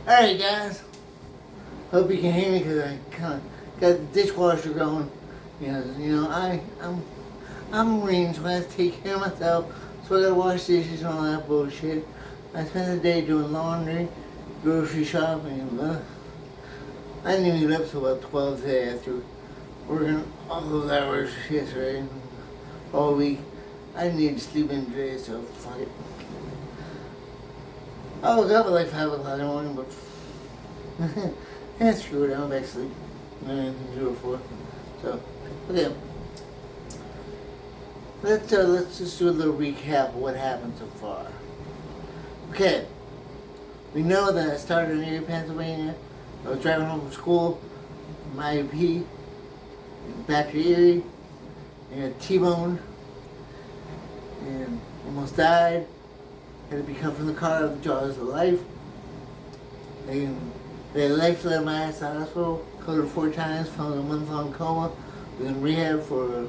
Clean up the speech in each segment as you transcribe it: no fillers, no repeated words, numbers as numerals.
Alright guys, hope you can hear me because I kind of got the dishwasher going. I'm a Marine, so I have to take care of myself. So I gotta wash dishes and all that bullshit. I spent the day doing laundry, grocery shopping, and I didn't even get up till about 12 today after working all those hours yesterday, all week. I didn't need to sleep in today, so fuck it. I woke up at like 5 o'clock in the morning, but yeah, screw it, I'm back to sleep. I had anything to do it for. So, okay. Let's just do a little recap of what happened so far. Okay. We know that I started in Erie, Pennsylvania. I was driving home from school, from IUP, back to Erie, and T-boned, and almost died. Had to be cut from the car out of the jaws of life. They life led my ass to the hospital, coded 4 times, found a month-long coma, was in rehab for,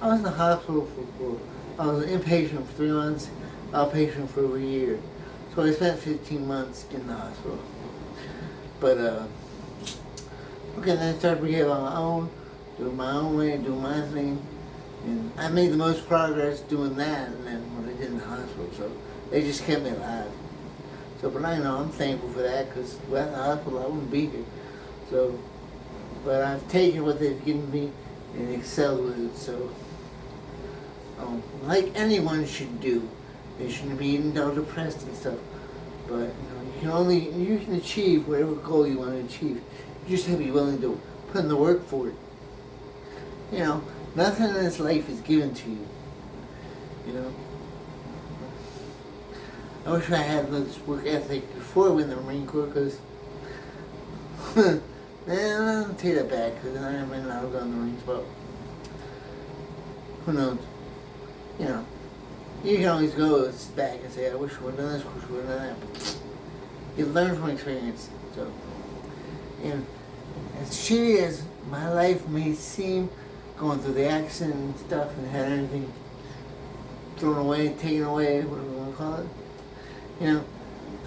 I was in the hospital I was an inpatient for 3 months, outpatient for over a year. So I spent 15 months in the hospital. But, okay, then I started rehab on my own, doing my own way, doing my thing. And I made the most progress doing that than what I did in the hospital, so they just kept me alive. So, but I know I'm thankful for that, because without the hospital I wouldn't be here. So, but I've taken what they've given me and excelled with it, so, like anyone should do. They shouldn't be eating all depressed and stuff, but you can achieve whatever goal you want to achieve. You just have to be willing to put in the work for it. Nothing in this life is given to you. I wish I had this work ethic before I went in the Marine Corps, because, I'll take that back, because I might not have gone in the Marines, but who knows? You can always go back and say, I wish I would have done this, wish I would have done that, but you learn from experience. So, and as shitty as my life may seem, going through the accident and stuff, and had everything thrown away, taken away, whatever you want to call it,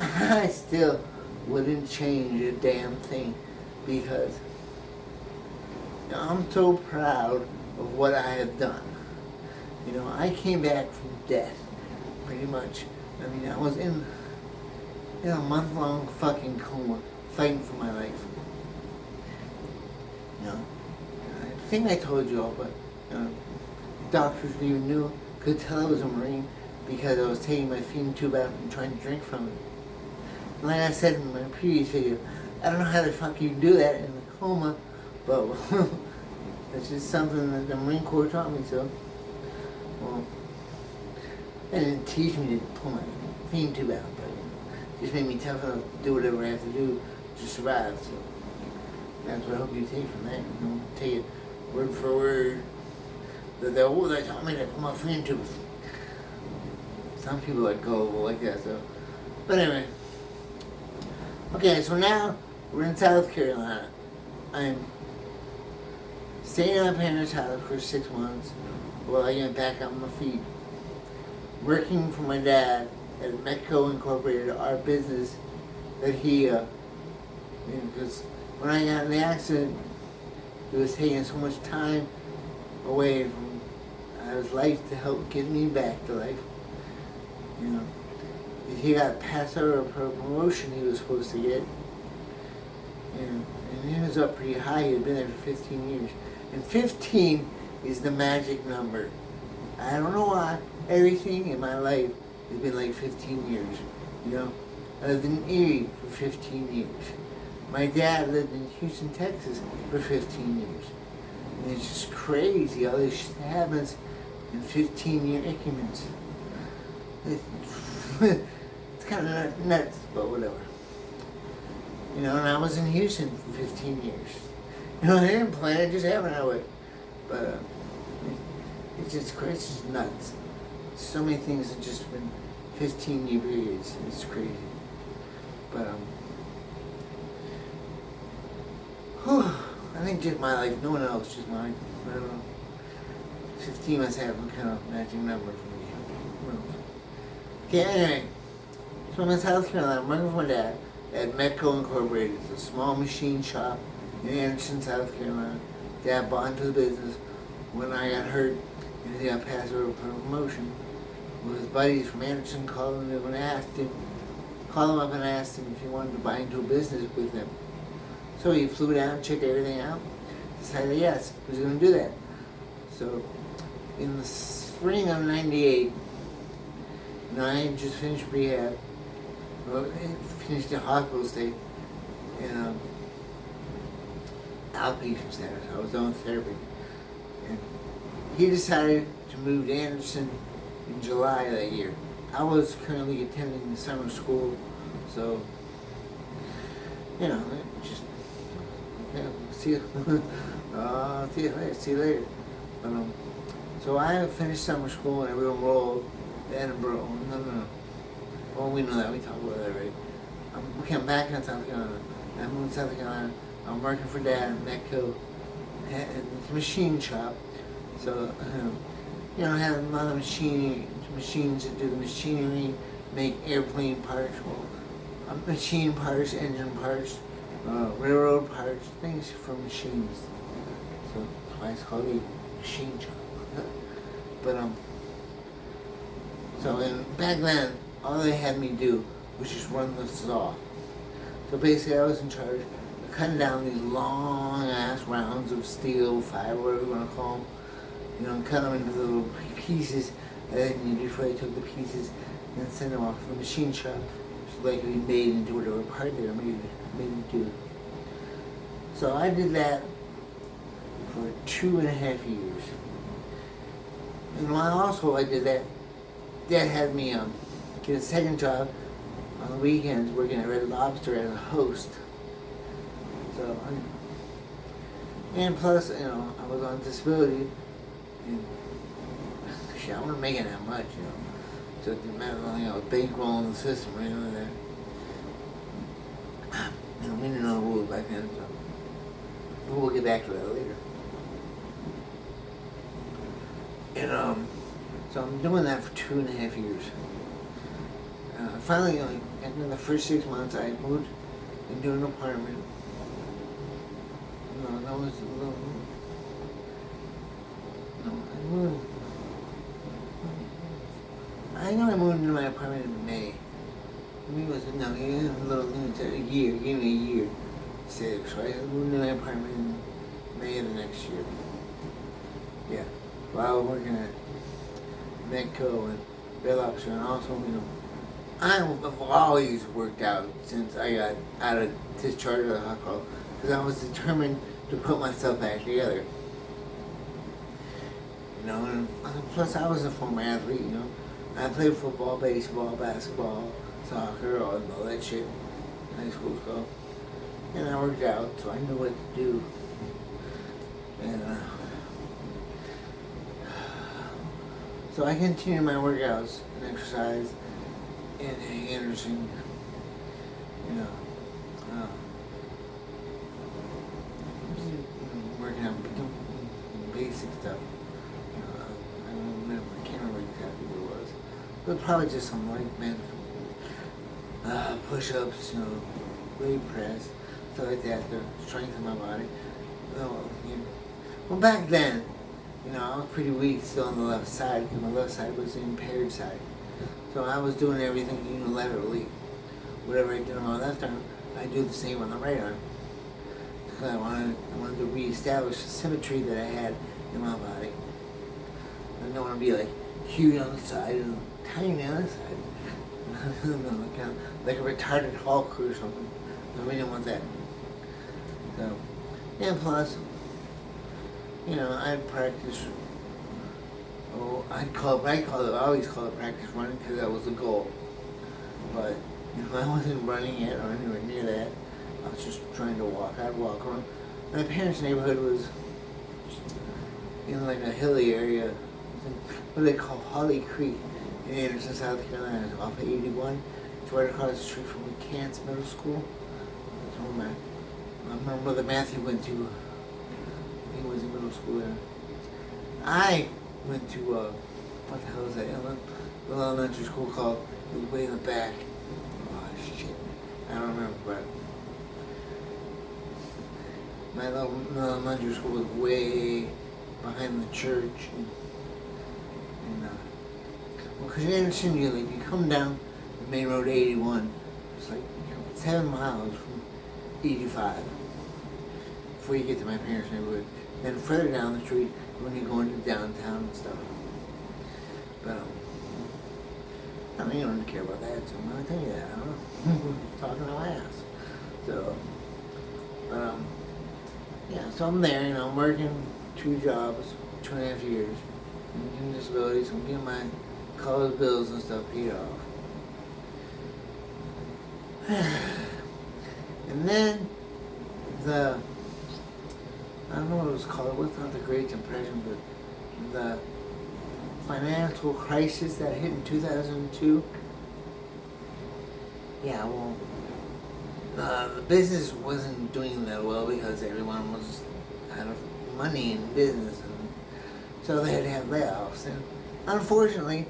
I still wouldn't change a damn thing, because I'm so proud of what I have done. I came back from death, pretty much. I was in a month-long fucking coma, fighting for my life. I think I told you all, but doctors even knew, could tell I was a Marine, because I was taking my feeding tube out and trying to drink from it. And like I said in my previous video, I don't know how the fuck you do that in a coma, but it's just something that the Marine Corps taught me, so. Well, they didn't teach me to pull my feeding tube out, but it just made me tough enough to do whatever I have to do to survive, so. That's what I hope you take from that. Take it word for word. They taught me to pull my feeding tube. Some people are gullible like that, so. But anyway. Okay, so now we're in South Carolina. I'm staying at my parents' house for 6 months while I get back on my feet. Working for my dad at Metco Incorporated, our business that he, because when I got in the accident, it was taking so much time away from his life to help get me back to life. He got passed over for a promotion he was supposed to get. And he was up pretty high. He had been there for 15 years. And 15 is the magic number. I don't know why. Everything in my life has been like 15 years. I lived in Erie for 15 years. My dad lived in Houston, Texas for 15 years. And it's just crazy how this shit happens in 15-year increments. It's kind of nuts, but whatever. And I was in Houston for 15 years. I didn't plan it, just happened that way. But it's just crazy, it's just nuts. So many things have just been 15-year periods. It's crazy. But I think just my life, no one else, just mine. I don't know. 15 must have some kind of magic number for me. Okay, anyway. So I'm in South Carolina, I'm working with my dad. at Metco Incorporated. It's a small machine shop in Anderson, South Carolina. Dad bought into the business when I got hurt and he got passed over for promotion. Well, his buddies from Anderson called him up and asked him if he wanted to buy into a business with them. So he flew down, checked everything out, decided yes, he was going to do that. So in the spring of '98, I had just finished rehab, finished a hospital stay in outpatient center. So I was on therapy. And he decided to move to Anderson in July of that year. I was currently attending the summer school, so, just, see you, see you later. But, so I finished summer school and I enrolled to Edinburgh. No. Well, we know that, we talked about that, right? We came back in South Carolina. I moved to South Carolina. I'm working for Dad at Metco, at the machine shop. So, I had a lot of machines that do the machinery, make airplane parts, machine parts, engine parts, railroad parts, things for machines. So that's why it's called a machine shop. But back then, all they had me do was just run the saw. So basically, I was in charge of cutting down these long ass rounds of steel, fiber, whatever you want to call them. Cut them into little pieces, and then before I took the pieces and send them off to the machine shop, so they could be made into whatever part they were made into. So I did that for 2.5 years. And while I did that, Dad had me get a second job on the weekends working at Red Lobster as a host. So, and plus, I was on disability. And I wasn't making that much, So it didn't matter, I was bankrolling the system right over there. We didn't know the rules back then, so we'll get back to that later. And so I'm doing that for 2.5 years. Finally, in the first 6 months, I moved into an apartment. That was a little. I know I moved into my apartment in May. Give me a year. Give me a year. So I moved into my apartment in May of the next year. Yeah. While I was working at Metco and Red Lobster, and also, I've always worked out since I got out of discharge of the hospital, because I was determined to put myself back together. And plus I was a former athlete, I played football, baseball, basketball, soccer, all that shit in high school, so. And I worked out, so I knew what to do. And, so I continued my workouts and exercise in Anderson, working on basic stuff. I can't remember exactly what it was, but probably just some light push-ups, leg press, stuff like that to strengthen my body. Well, back then, I was pretty weak still on the left side, because my left side was the impaired side. So I was doing everything unilaterally. Whatever I did on my left arm, I do the same on the right arm. Because I wanted to reestablish the symmetry that I had in my body. I don't want to be huge on the side and tiny on the side. like a retarded Hulk or something. No, we didn't want that. So, and plus, I'd practice. I always call it practice running, because that was the goal. But I wasn't running yet or anywhere near that. I was just trying to walk. I'd walk around. My parents' neighborhood was in a hilly area, what they call Holly Creek in Anderson, South Carolina, off of 81. It's right across the street from McCants Middle School. That's where my brother Matthew went to. He was in middle school there. I went to, what the hell is that? Little elementary school called, it was way in the back. Oh, shit. I don't remember, my little elementary school was way behind the church. And because you understand, like, you come down the main road 81, it's like 7 miles from 85 before you get to my parents' neighborhood. Then further down the street when you go into downtown and stuff. But I mean, you don't care about that, so I'm gonna tell you that. I don't know. Talking to my ass. So, but yeah. So I'm there. I'm working 2 jobs, 2.5 years. I'm getting disabilities. I'm getting my college bills and stuff paid off. And then I don't know what it was called. It was not the Great Depression, but the financial crisis that hit in 2002. Yeah, well, the business wasn't doing that well because everyone was out of money in business, and so they had to have layoffs. And unfortunately,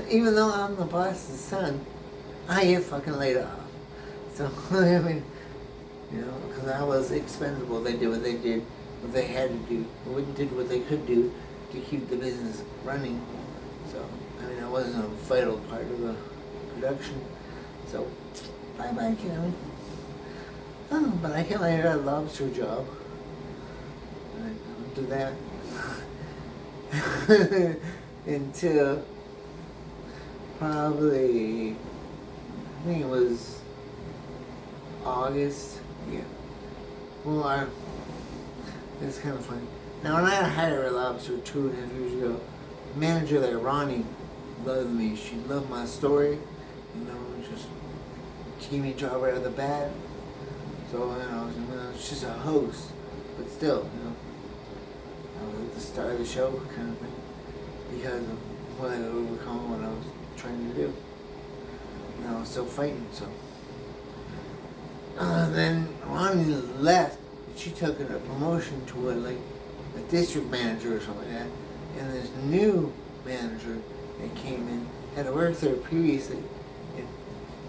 even though I'm the boss's son, I get fucking laid off. So I mean, because I was expendable. They did what they did, what they had to do, did what they could do to keep the business running. So, I mean, I wasn't a vital part of the production. So, bye-bye, Jeremy. Oh, but I can't let a lobster job. I don't do that until probably, I think it was August. Yeah. Well, it's kind of funny. Now, when I hired a lobster 2.5 years ago, manager there, Ronnie, loved me. She loved my story. Just she gave me a job right out of the bat. So, she's a host, but still, I was at the start of the show kind of thing because of what I had overcome, what I was trying to do. And I was still fighting, so. Then Ronnie left. She took a promotion to a district manager or something like that. And this new manager that came in had worked there previously and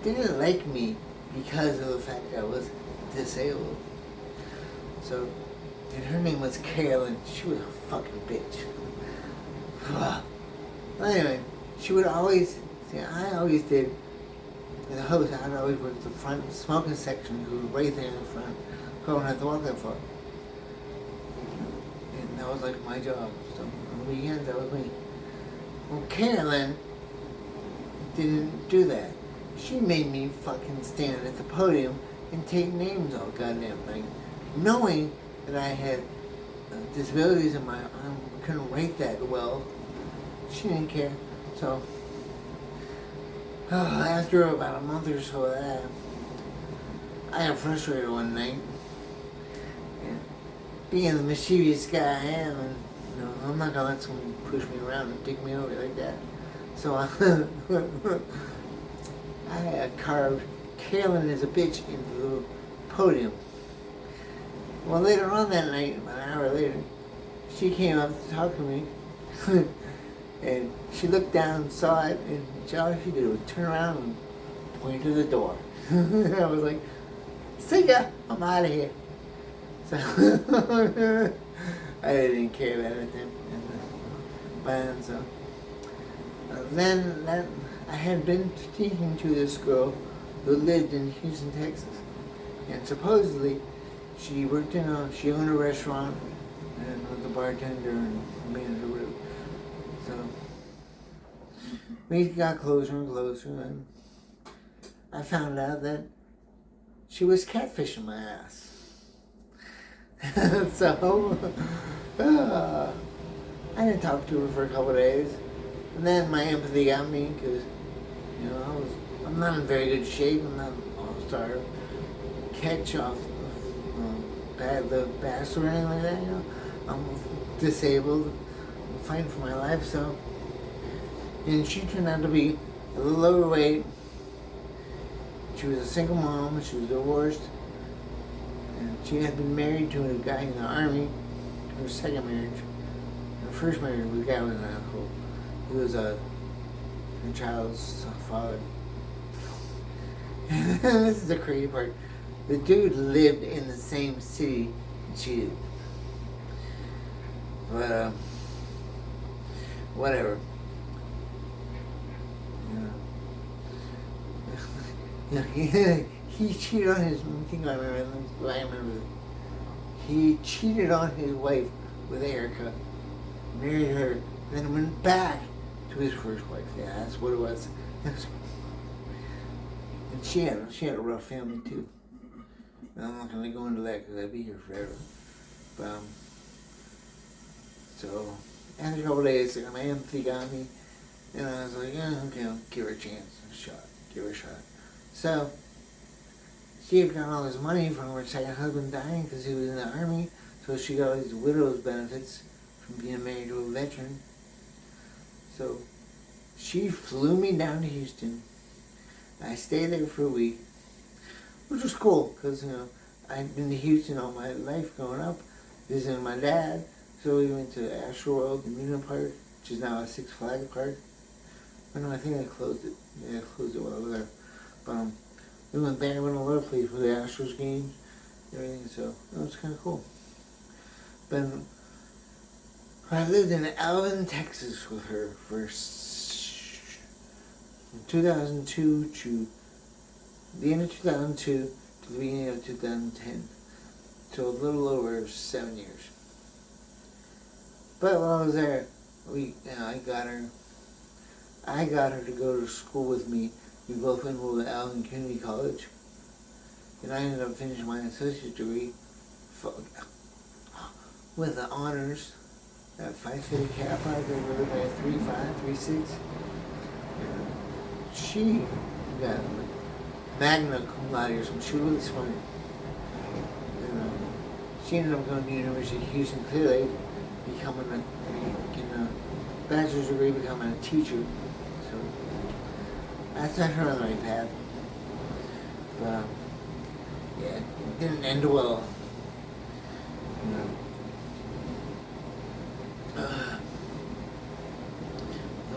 didn't like me because of the fact that I was disabled. So, and her name was Carolyn. She was a fucking bitch. Well, anyway, she would always, I always did, as a host, I'd always work the front smoking section, who was right there in the front, so I wouldn't have to walk that far. And that was like my job. So on the weekends, that was me. Well, Carolyn didn't do that. She made me fucking stand at the podium and take names all goddamn night, knowing that I had disabilities in my arm. I couldn't write that well. She didn't care. So after about a month or so of that, I got frustrated one night. And being the mischievous guy I am, and I'm not gonna let someone push me around and dig me over like that. So I carved Carolyn as a bitch into the podium. Well, later on that night, about an hour later, she came up to talk to me. And she looked down and saw it, and all she did was turn around and point to the door. I was like, see ya, I'm out of here. So I didn't care about anything. And so then I had been speaking to this girl who lived in Houston, Texas. And supposedly she owned a restaurant and was a bartender and manager. So we got closer and closer, and I found out that she was catfishing my ass. So I didn't talk to her for a couple of days, and then my empathy got me because I'm not in very good shape. I'm not all-star catch off the bass or anything like that. I'm disabled. Fighting for my life, so. And she turned out to be a little overweight. She was a single mom. She was divorced, and she had been married to a guy in the army. Her second marriage. Her first marriage, the guy was an asshole. He was her child's father. This is the crazy part. The dude lived in the same city cheated. But whatever. He cheated on his. I think I remember. He cheated on his wife with Erica, married her, then went back to his first wife. Yeah, that's what it was. And she had a rough family too. And I'm not gonna go into that because I'd be here forever. But so after a couple of days, my empathy got me, and I was like, yeah, okay, I'll give her a chance, give her a shot. So she had got all this money from her second husband dying because he was in the army, so she got all these widow's benefits from being married to a veteran. So she flew me down to Houston. I stayed there for a week, which was cool because, I'd been to Houston all my life growing up, visiting my dad. So we went to Astroworld Amusement Park, which is now a Six Flags park. I know, I think I closed it. Yeah, I closed it while I was there. But we went there, went all over the place for the Astros games, everything. So it was kind of cool. But I lived in Alvin, Texas with her for 2002 to the end of 2002 to the beginning of 2010. So a little over 7 years. But while I was there, I got her to go to school with me. We both enrolled at Alvin Community College. And I ended up finishing my associate's degree with the honors at Phi Theta Kappa. I graduated by a 3.5, 3.6. She got magna cum laude or something. She was really smart. She ended up going to the University of Houston, Clear Lake, getting a bachelor's degree, becoming a teacher. So that's not her on the right path. But yeah, it didn't end well.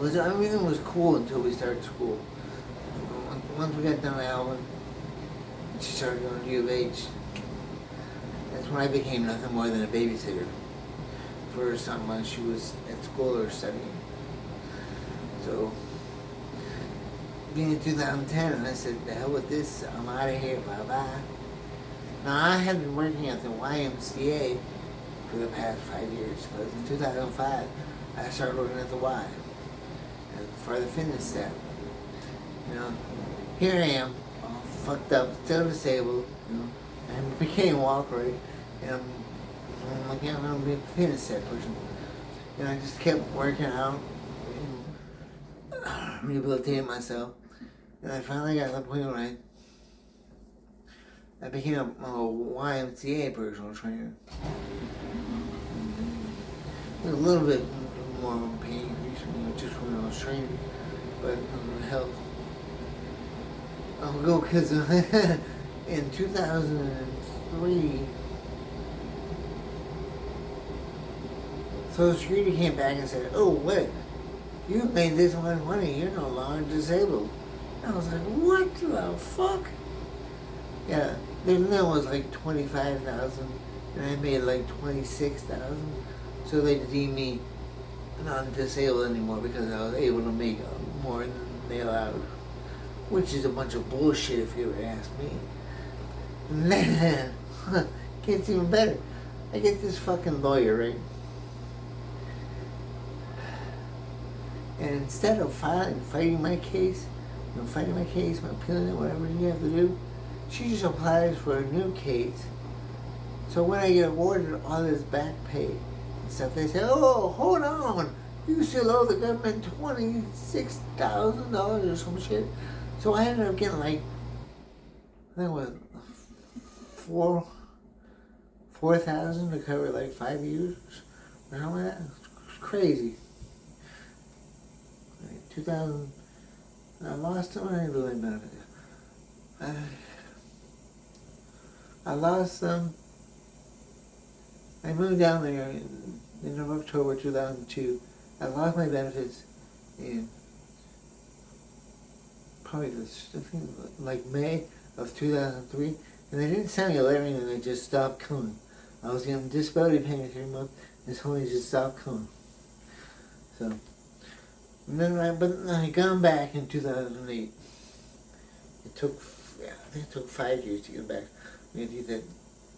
Everything was cool until we started school. Once we got done with Alvin, she started going to U of H. That's when I became nothing more than a babysitter for her son while she was at school or studying. So, being in 2010, I said, the hell with this, I'm out of here, bye-bye. Now, I had been working at the YMCA for the past 5 years, because in 2005, I started working at the Y, for the fitness staff. Here I am, all fucked up, still disabled, and became walk right, and I'm like, yeah, I'm gonna be a fitness staff person. And I just kept working out, rehabilitating myself, and I finally got to the point where I became a YMCA personal trainer. With a little bit more of a pay increase, just when I was training, but health. I'll go because in 2003, Social Security came back and said, oh, wait, you made this much money, you're no longer disabled. I was like, what the fuck? Yeah, their limit was like $25,000, and I made like $26,000, so they deemed me not disabled anymore because I was able to make more than they allowed, which is a bunch of bullshit if you ever ask me. And then, gets even better. I get this fucking lawyer, right? And instead of fighting my case, my appealing it, whatever you have to do, she just applies for a new case. So when I get awarded all this back pay and stuff, they say, oh, hold on, you still owe the government $26,000 or some shit. So I ended up getting like, I think it was $4,000 to cover like 5 years or something like that. It's crazy. 2000, I lost them. I didn't really benefit. I lost them. I moved down there in October 2002. I lost my benefits in probably like May of 2003, and they didn't send me a letter and they just stopped coming. I was getting disability payments every month. This homie just stopped coming. So, but I got him back in 2008. It took, I think it took 5 years to get him back. We had to get that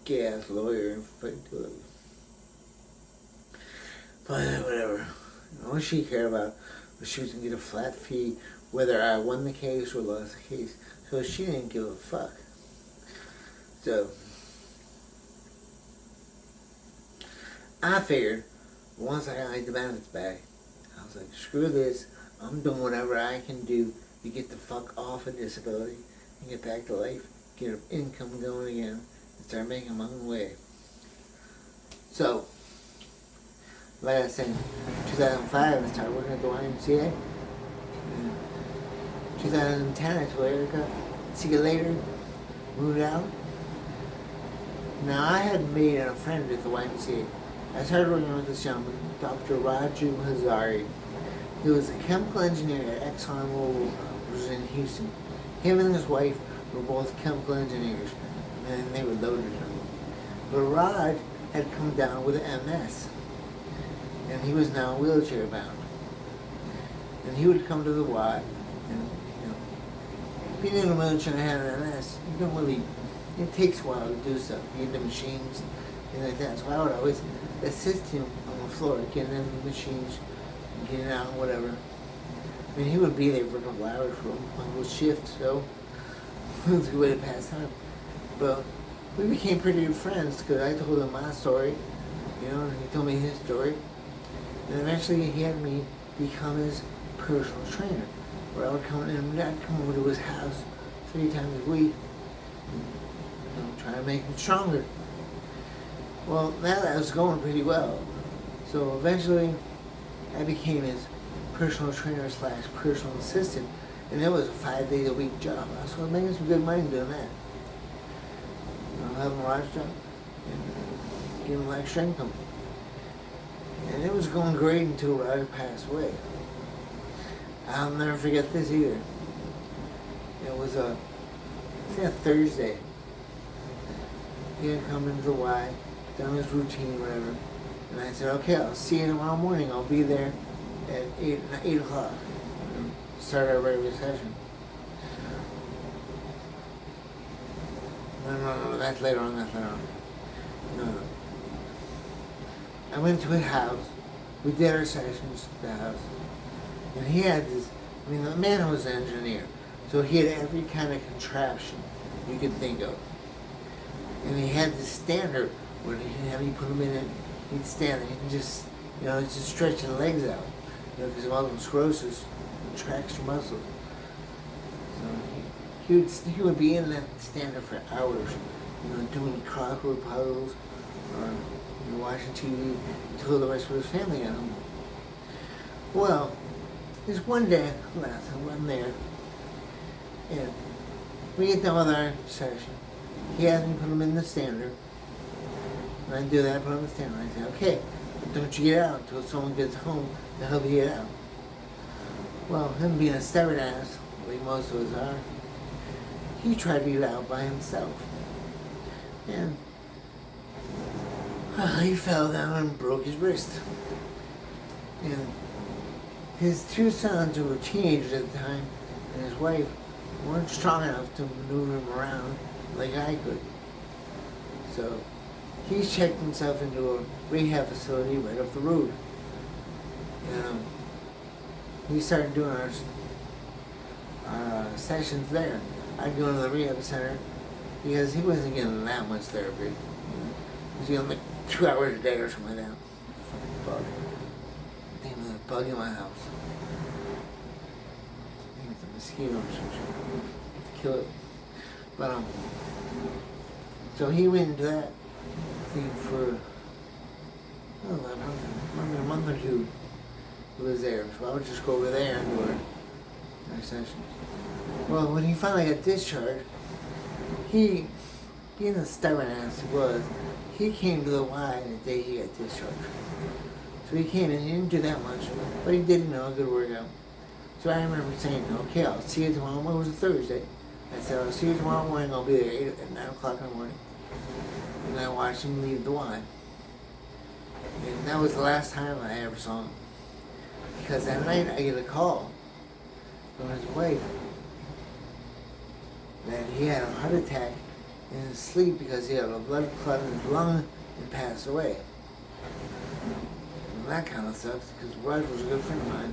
gay-ass lawyer and fight to it. But whatever. All she cared about was she was going to get a flat fee whether I won the case or lost the case. So she didn't give a fuck. So, I figured, once I got my benefits back, I was like, screw this, I'm doing whatever I can do to get the fuck off of disability and get back to life, get an income going again, and start making my own way. So, like I said, in 2005 I started working at the YMCA. In 2010 I told Erica, see you later, moved out. Now I had made a friend at the YMCA. I started working with this gentleman, Dr. Raju Hazari. He was a chemical engineer at ExxonMobil, which was in Houston. Him and his wife were both chemical engineers, and they were loaded. But Raj had come down with MS, and he was now wheelchair bound. And he would come to the Y, and being in a wheelchair and having MS, you don't really, it takes a while to do stuff. You get the machines, things like that. So I would always assist him on the floor, getting in the machines, getting out, whatever. I mean, he would be there for a couple hours for a whole shift, so it was a good way to pass time. But we became pretty good friends because I told him my story, and he told me his story. And eventually he had me become his personal trainer, where I would come in and I'd come over to his house 3 times a week, try to make him stronger. Well, that was going pretty well. So eventually I became his personal trainer / personal assistant, and it was a 5 day a week job. So I was making some good money doing that. I was having a large job and giving him extra income. And it was going great until Roger passed away. I'll never forget this either. It was I think a Thursday. He had come into the Y, done his routine, whatever. And I said, okay, I'll see you tomorrow morning. I'll be there at 8 o'clock. Start our regular session. No, that's later on, No. I went to his house. We did our sessions at the house. And he had this, the man was an engineer. So he had every kind of contraption you could think of. And he had this stander where he'd have you put him in it, he'd stand there, he'd just, just stretching the legs out, because of all the sclerosis, it tracks your muscle. So he would be in that stander for hours, doing crossword puzzles, or watching TV until the rest of his family got home. Well, this one day, I'm there, and we get done with our session. He had me put him in the stander. And I do that, put him in the stander. I say, okay, but don't you get out until someone gets home to help you get out. Well, him being a stubborn ass, like most of us are, he tried to get out by himself. And he fell down and broke his wrist. And his 2 sons, who were teenagers at the time, and his wife, weren't strong enough to maneuver him around like I could. So he checked himself into a rehab facility right up the road. And we started doing our sessions there. I'd go to the rehab center because he wasn't getting that much therapy. He was getting like 2 hours a day or something like that. Fucking bug. Damn, there's a bug in my house. I think it's a mosquito or some shit. Kill it. But so he went into that thing for a month or 2. He was there, so I would just go over there and do our sessions. Well, when he finally got discharged, he, being the stubborn ass he was, he came to the Y the day he got discharged. So he came in, he didn't do that much, but he did, a good workout. So I remember saying, okay, I'll see you tomorrow morning. It was a Thursday. I said, I'll see you tomorrow morning. I'll be there at 9 o'clock in the morning. and I watched him leave the Y. And that was the last time I ever saw him. Because that night I get a call from his wife that he had a heart attack in his sleep because he had a blood clot in his lung and passed away. And that kind of sucks because Roger was a good friend of mine.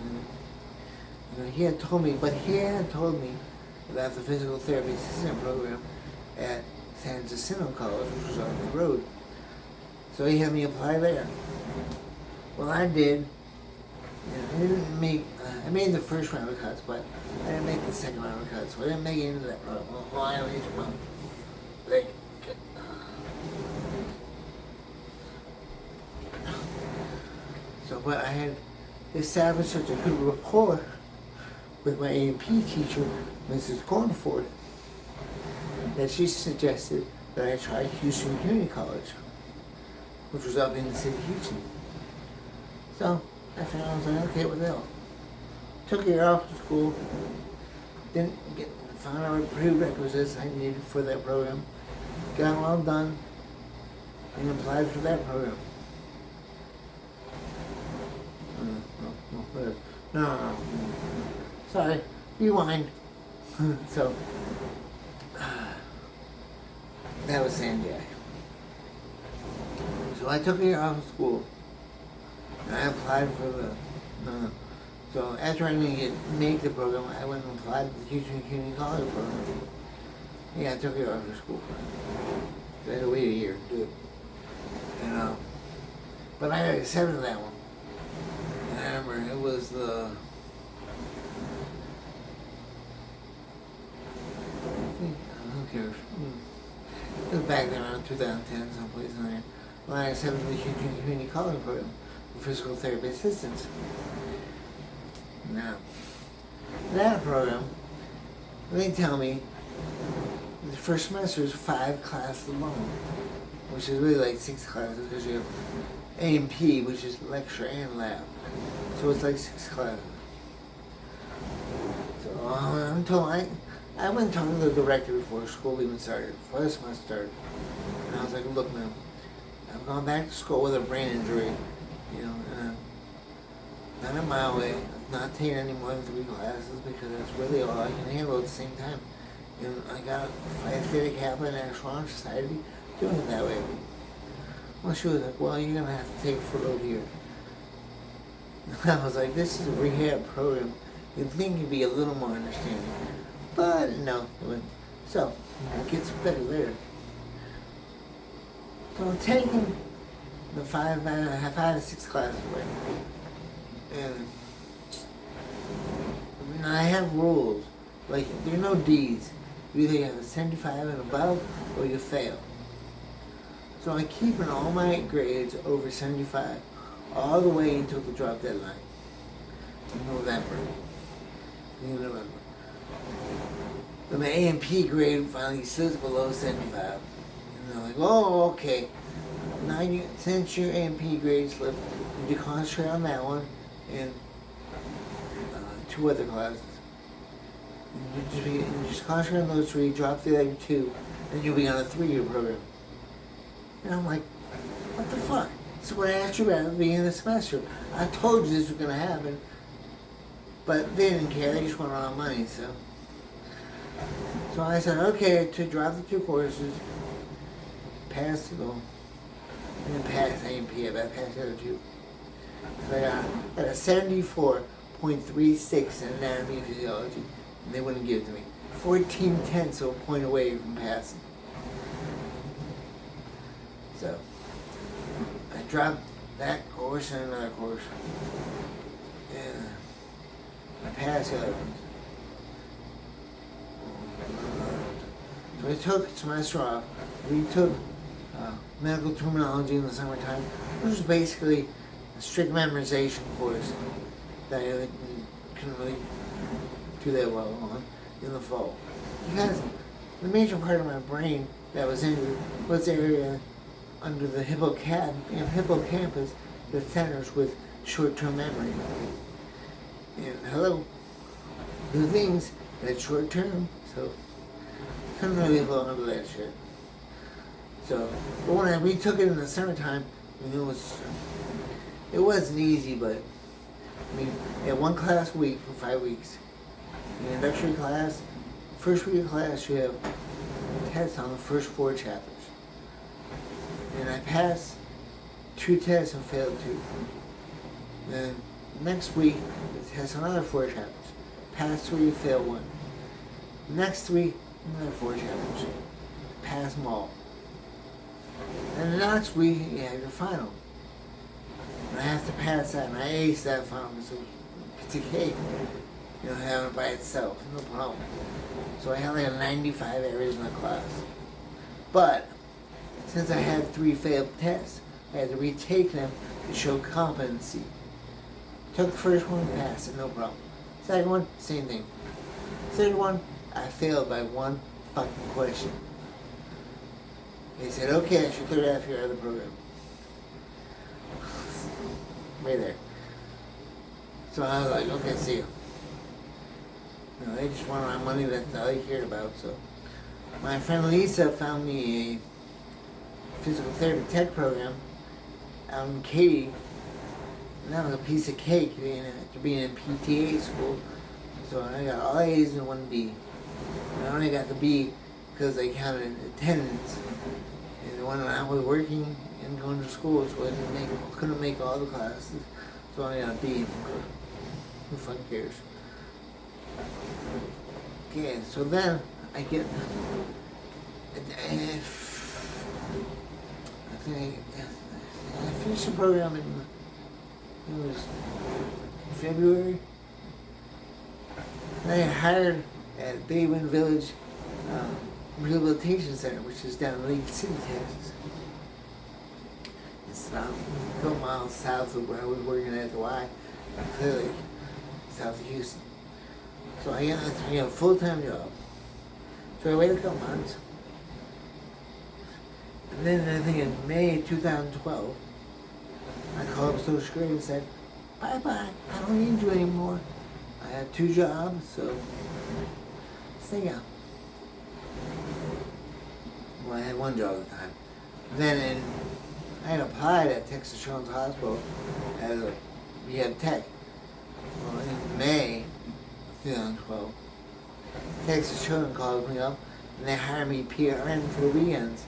And, he had told me about the physical therapy assistant program at San Jacinto College, which was on the road. So he had me apply there. Well, I did. I made the first round of cuts, but I didn't make the second round of cuts, so I didn't make it into that program. Well, I only did one. But I had established such a good rapport with my A&P teacher, Mrs. Cornford, that she suggested that I try Houston Community College, which was up in the city of Houston. So I was like, okay, what the hell? Took a year off to school, found out what prerequisites I needed for that program, got them all done, and applied for that program. No. Sorry, rewind. So, that was San Jack. So I took a year off of school, and I applied for So after I didn't make the program, I went and applied for the Houston Community College program. Yeah, I took a year off of school. So I had to wait a year to do it. But I got accepted that one. I remember it was who cares? It was back then around 2010, someplace in there. When I accepted the Houston Community College program for physical therapy assistants. Now, that program, they tell me the first semester is 5 classes alone, which is really like 6 classes because you have A&P, which is lecture and lab. So it's like 6 classes. So I'm told, I went and talked to the director before school even started, before the semester started. And I was like, look man, I've gone back to school with a brain injury, and I'm not a mile away. I'm not taking any more than 3 classes because that's really all I can handle at the same time. And I got Phi Theta Kappa and Astronaut Society doing it that way. Well, she was like, well, you're going to have to take a footload here. I was like, this is a rehab program. You'd think you'd be a little more understanding. But no. So, it gets better later. So I'm taking the 5 to 6 classes away. And I have rules. Like, there are no D's. You either have a 75 and above, or you fail. So I'm keeping all my grades over 75 all the way until the drop deadline in November. Then my A&P grade finally slips below 75. And they're like, oh, okay. Now since your A&P grade slipped, you concentrate on that one and 2 other classes. You just concentrate on those 3, drop the other 2, and you'll be on a 3-year program. And I'm like, what the fuck? So what I asked you about at the beginning of the semester. I told you this was going to happen. But they didn't care. They just wanted all money, so. So I said, okay, to drop the 2 courses, pass to go. And then pass A&P, I passed the other 2. So I got a 74.36 in anatomy and physiology. And they wouldn't give it to me. 14/10, so a point away from passing. So, I dropped that course and another course. And I passed the other ones. So I took a semester off. We took medical terminology in the summertime, which was basically a strict memorization course that I couldn't really do that well on in the fall. Because the major part of my brain that was injured was the area under the hippocampus that centers with short-term memory. And hello, the things that's short-term, so couldn't really hold on to that shit. So, but when we took it in the summertime, it wasn't easy, but I mean, we had one class a week for 5 weeks. The introductory class, first week of class, you have tests on the first 4 chapters. And I passed 2 tests and failed 2. Then next week, the test on another 4 chapters. Passed 3, failed 1. Next week, another 4 chapters. Pass them all. And the next week, you have your final. And I have to pass that, and I aced that final because it was a piece of cake. Having it by itself, no problem. So I had like a 95 average in the class. But, since I had 3 failed tests, I had to retake them to show competency. Took the first one, passed it, no problem. Second one, same thing. Third one, I failed by 1 fucking question. They said, okay, I should clear it after your other program. Right there. So I was like, okay, see you. They just wanted my money, that's all they cared about. So my friend Lisa found me a physical therapy tech program out in Katy. And that was a piece of cake after being in PTA school. So I got all A's and 1 B. And I only got the B because they counted attendance. And when I was working and going to school, so I couldn't make all the classes. So I got a B. Who fucking cares? Okay, so then I get, I think I finished the program it was February. And I got hired at Bay Wind Village Rehabilitation Center, which is down in Lake City, Texas. It's about a couple miles south of where I was working at the Y, clearly south of Houston. So I got a full-time job. So I waited a couple months. And then I think in May 2012, I called up Social Security and said, bye-bye, I don't need you anymore. I had 2 jobs, so stay out. Well, I had 1 job at the time. Then I had applied at Texas Children's Hospital as a rehab tech. Well, in May 2012, Texas Children called me up and they hired me PRN for the weekends.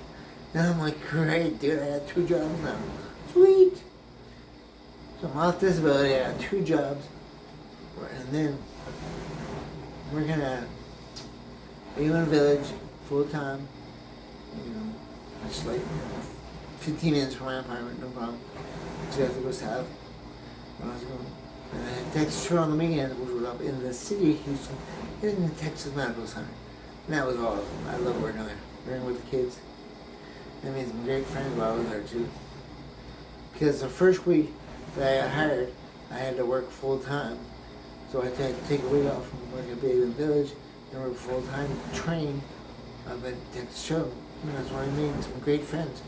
And I'm like, great, dude, I got 2 jobs now. Sweet! So I'm off disability, I got 2 jobs. And then we're gonna be in a village full time, just like 15 minutes from my apartment, no problem. Just have to go south. And I had Texas Children on the weekend, which was up in the city of Houston, in the Texas Medical Center. And that was awesome. I love working there, working with the kids. I made some great friends while I was there too. Because the first week that I got hired, I had to work full time. So I had to take a week off from working at Bay Wind Village and work full time to train up at Texas Children. And that's where I made some great friends.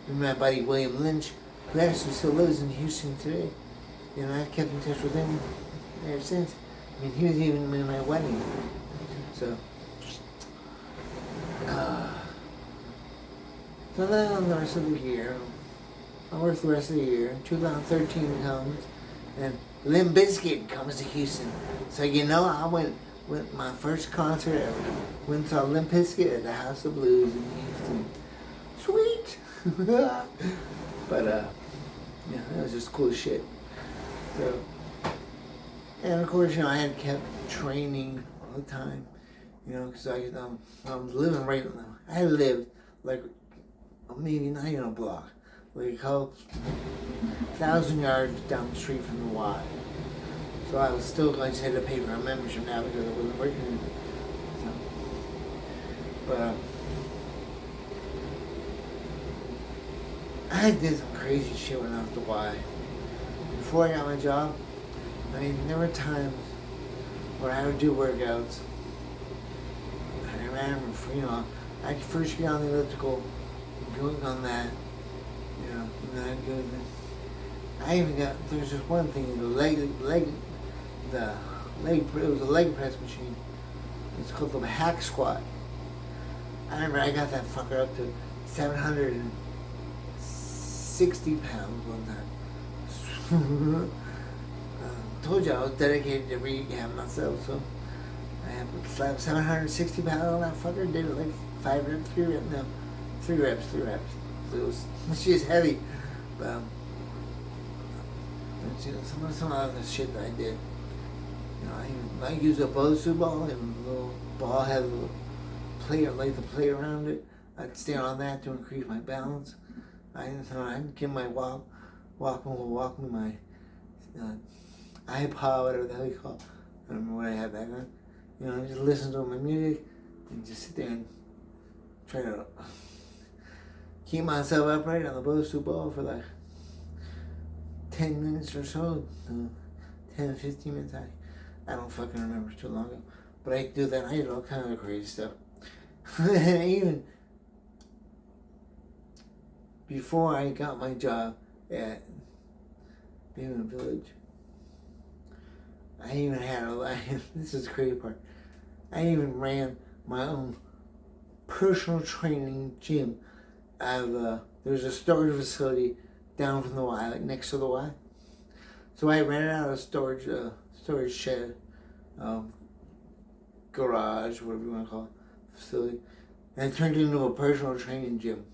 And my buddy William Lynch, who actually still lives in Houston today. I've kept in touch with him ever since. I mean, he was even in my wedding. So then the rest of the year, I worked the rest of the year. 2013 comes, and Limp Bizkit comes to Houston. So I went my first concert ever. Went and saw Limp Bizkit at the House of Blues in Houston. Sweet! But that was just cool as shit. So, and of course, I had kept training all the time, because I was living right now. I lived like maybe not even a block, like a couple 1,000 yards down the street from the Y. So I was still going to have to pay for a membership now because I wasn't working. So, but I did some crazy shit when I was at the Y. Before I got my job, there were times where I would do workouts. I remember, I'd first get on the elliptical, going on that, and then I'd go. I even got. There's just one thing. It was a leg press machine. It's called the hack squat. I remember I got that fucker up to 760 pounds one time. Told you I was dedicated to rehab myself, so I have slapped 760 pounds on that fucker. Did it like 5 reps, 3 reps, no, 3 reps. So it was, she's heavy, but some of the shit that I did. I used a BOSU ball, and the little ball had a little plate, like the plate around it. I'd stand on that to increase my balance. I'd get my walk me my iPod, whatever the hell you call it. I don't remember what I had back then. Just listen to my music and just sit there and try to keep myself upright on the BOSU ball for like 10 minutes or so. 10, 15 minutes. I don't fucking remember, too long ago. But I do that. I did all kinds of crazy stuff. Even before I got my job at Beaman Village, I even had this is the crazy part. I even ran my own personal training gym out of there's a storage facility down from the Y, like next to the Y. So I rented out a storage shed, garage, whatever you want to call it, facility, and it turned into a personal training gym.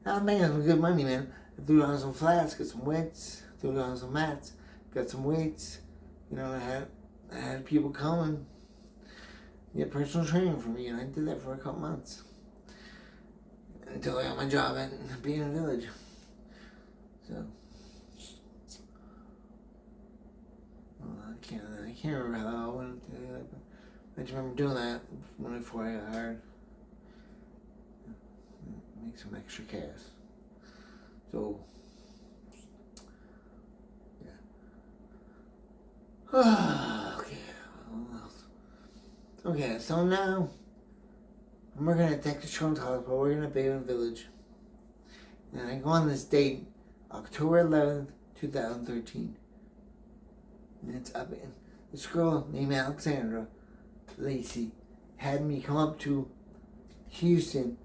I was making some good money, man. I threw down some flats, got some weights, threw down some mats, got some weights. I had people coming, get personal training from me, and I did that for a couple months until I got my job at Beaman Village. So. I can't remember how I went to do that, but I just remember doing that before I got hired. Make some extra cash. So, yeah. Okay, what else? Okay, so now I'm working at Texas Children's Hospital, working at Beaman Village. And I go on this date, October 11th, 2013. And it's up in this girl named Alexandra Lacey had me come up to Houston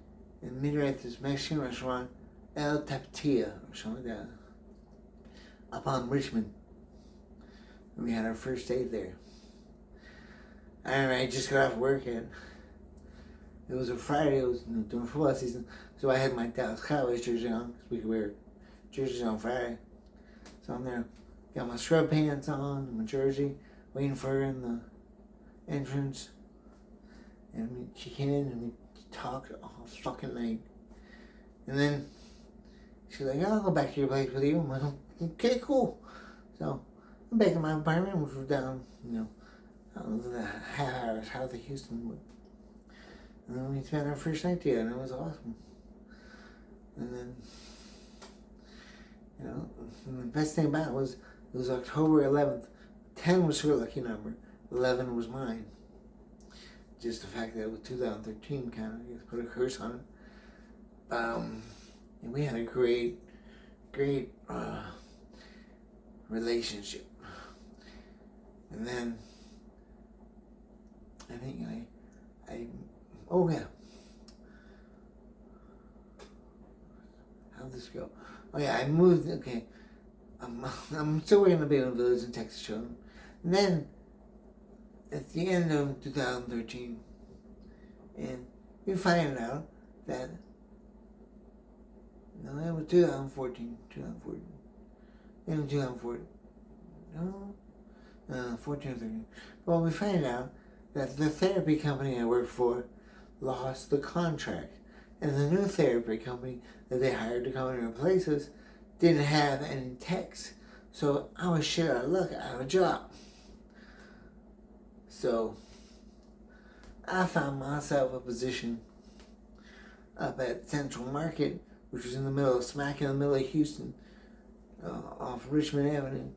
and meet her at this Mexican restaurant, El Tapatía, or something like that, up on Richmond. And we had our first date there. I remember I just got off work, and it was a Friday. It was during football season, so I had my Dallas Cowboys jersey on, because we could wear jerseys on Friday. So I'm there. Got my scrub pants on, my jersey, waiting for her in the entrance. And she came in and we talked all fucking night. And then she's like, I'll go back to your place with you. I'm like, okay, cool. So I'm back in my apartment, which was down, the half hour south of Houston. And then we spent our first night together, and it was awesome. And then, the best thing about it was October 11th. 10 was her lucky number. 11 was mine. Just the fact that it was 2013 kind of, put a curse on it. And we had a great relationship. And then, I think oh yeah. How'd this go? Oh yeah, I moved, okay. I'm still working in the Beaman Village in Texas Children. And then, at the end of 2013, and we find out that, it was 2014, end of 2014, 14 or 13. Well, we find out that the therapy company I worked for lost the contract, and the new therapy company that they hired to come and replace us didn't have any techs. So I was shit out of luck, I have a job. So I found myself a position up at Central Market, which was smack in the middle of Houston, off Richmond Avenue.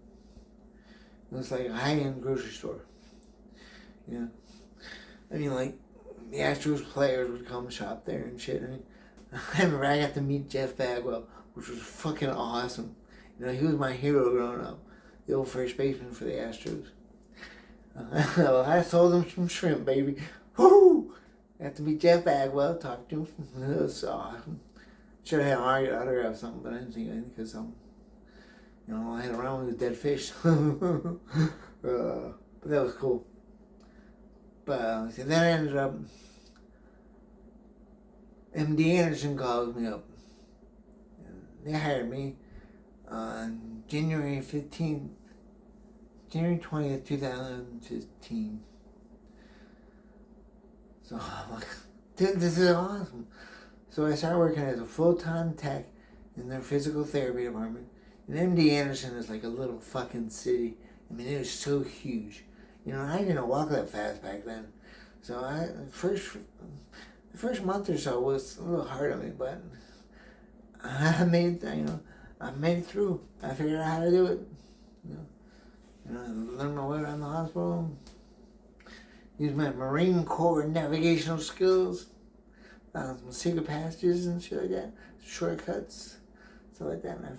It was like a high-end grocery store. The Astros players would come shop there and shit. I remember I got to meet Jeff Bagwell, which was fucking awesome. He was my hero growing up, the old first baseman for the Astros. I sold him some shrimp, baby. Woo! Got to meet Jeff Bagwell, talked to him. It was awesome. Should have had an autograph or something, but I didn't think anything because I had around with a dead fish. But that was cool. But then I ended up, MD Anderson called me up. They hired me on January 15th, January 20th, 2015. So I'm like, dude, this is awesome. So I started working as a full-time tech in their physical therapy department. And MD Anderson is like a little fucking city. I mean, it was so huge. I didn't walk that fast back then. So the first month or so was a little hard on me, but I made it through. I figured out how to do it. I learned my way around the hospital. Used my Marine Corps navigational skills. Found some secret passages and shit like that. Shortcuts, stuff like that. And I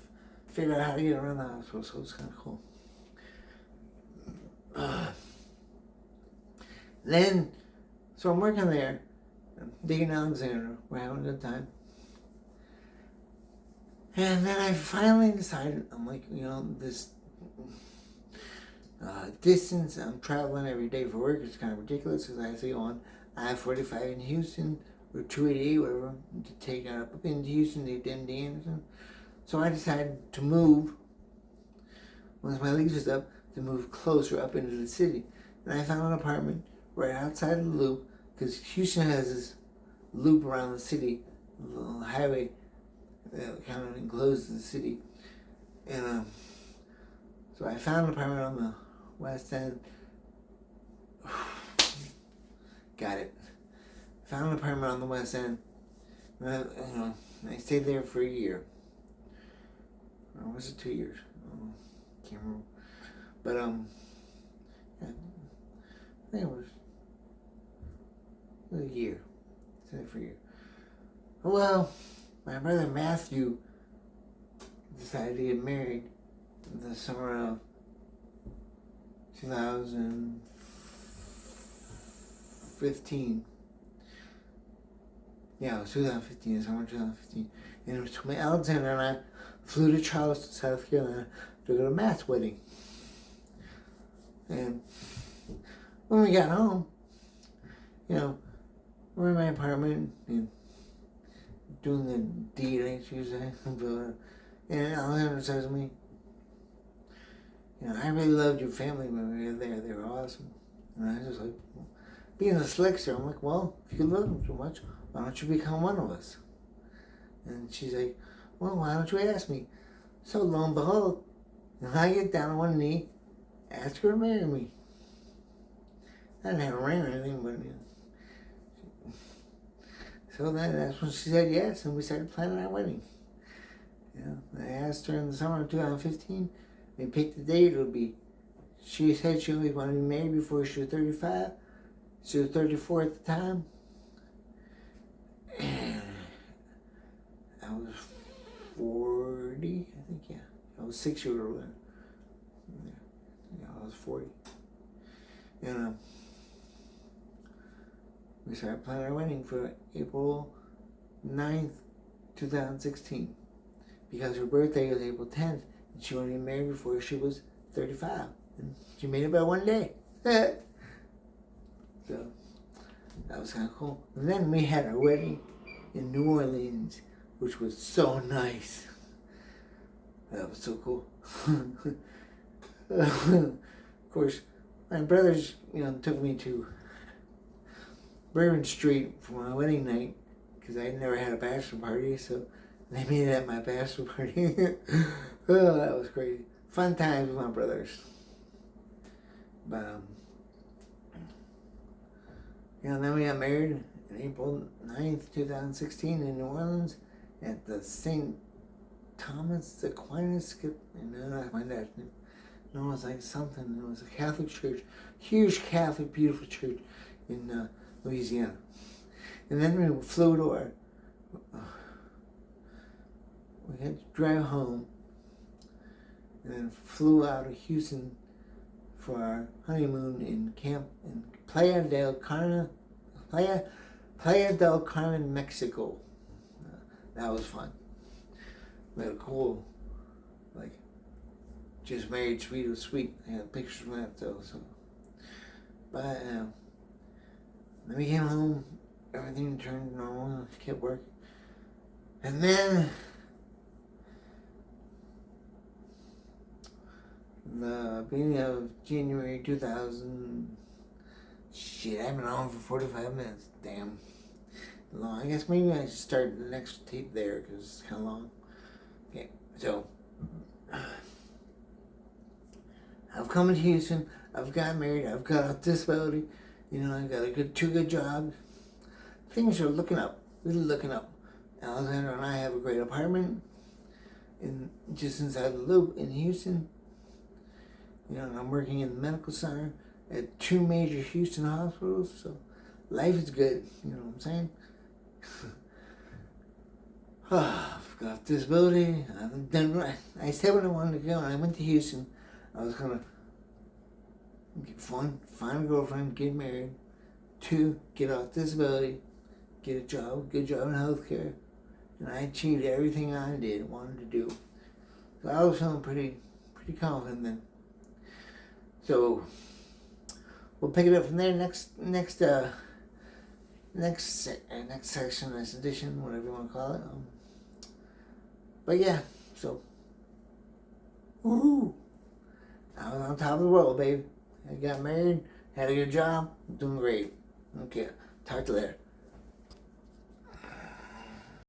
figured out how to get around the hospital, so it's kind of cool. So I'm working there, digging Alexandra. We're having a good time. And then I finally decided, I'm like, this distance I'm traveling every day for work is kind of ridiculous because I have to go on I-45 in Houston or 288, whatever, to take up into Houston to MD Anderson. So I decided to move, once my lease was up, to move closer up into the city. And I found an apartment right outside of the loop, because Houston has this loop around the city, a little highway that kind of encloses the city. And so I found an apartment on the west end. Got it. Found an apartment on the west end. And I stayed there for a year. Or was it 2 years? Can't remember. But yeah, I think it was a year. Stayed there for a year. Well, my brother Matthew decided to get married in the summer of 2015. Yeah, it was 2015, summer 2015. And it was when Alexander and I flew to Charleston, South Carolina to go to Matt's wedding. And when we got home, we're in my apartment and doing the deed, I should say. And Alexander says to me, I really loved your family when we were there. They were awesome. And I was just like, being a slickster, I'm like, well, if you love them so much, why don't you become one of us? And she's like, well, why don't you ask me? So lo and behold, I get down on one knee, ask her to marry me. I didn't have a ring or anything, but so that's when she said yes, and we started planning our wedding. I asked her in the summer of 2015. We picked the date. It would be. She said she always wanted to be married before she was 35. She was 34 at the time. And I was 40, I think, yeah. I was 6 years older then. Yeah, I was 40. And we started planning our wedding for April 9th, 2016. Because her birthday was April 10th, and she wanted to be married before she was 35. And she made it by one day. So, that was kind of cool. And then we had our wedding in New Orleans, which was so nice. That was so cool. Of course, my brothers, took me to Bourbon Street for my wedding night, because I never had a bachelor party, so they made it at my bachelor party. Oh, that was crazy. Fun times with my brothers. But, then we got married on April 9th, 2016 in New Orleans at the St. Thomas Aquinas, not my dad's name. No, it was like something. It was a Catholic church, huge Catholic, beautiful church in Louisiana. And then we flew to we had to drive home, and then flew out of Houston for our honeymoon in Playa del Carmen, Playa Playa del Carmen, Mexico. That was fun. We had a cool, like, just married, sweet. I had pictures from that though. So, but then we came home. Everything turned normal. Kept working, and then the beginning of January 2000. Shit, I've been on for 45 minutes. Damn. Long. I guess maybe I should start the next tape there because it's kind of long. Okay, so I've come to Houston. I've got married. I've got a disability. You know, I got two good jobs. Things are looking up. Really looking up. Alexandra and I have a great apartment just inside the Loop in Houston. You know, and I'm working in the medical center at 2 major Houston hospitals. So life is good. You know what I'm saying? I've got disability. I've done right. I said when I wanted to go, and I went to Houston. I was gonna find a girlfriend, get married. 2, get off disability, get a job, good job in healthcare, and I achieved everything I wanted to do. So I was feeling pretty confident then. So we'll pick it up from there. Next section, next edition, whatever you want to call it. But yeah, so woohoo! I was on top of the world, baby. I got married, had a good job, doing great. Okay, talk to you later.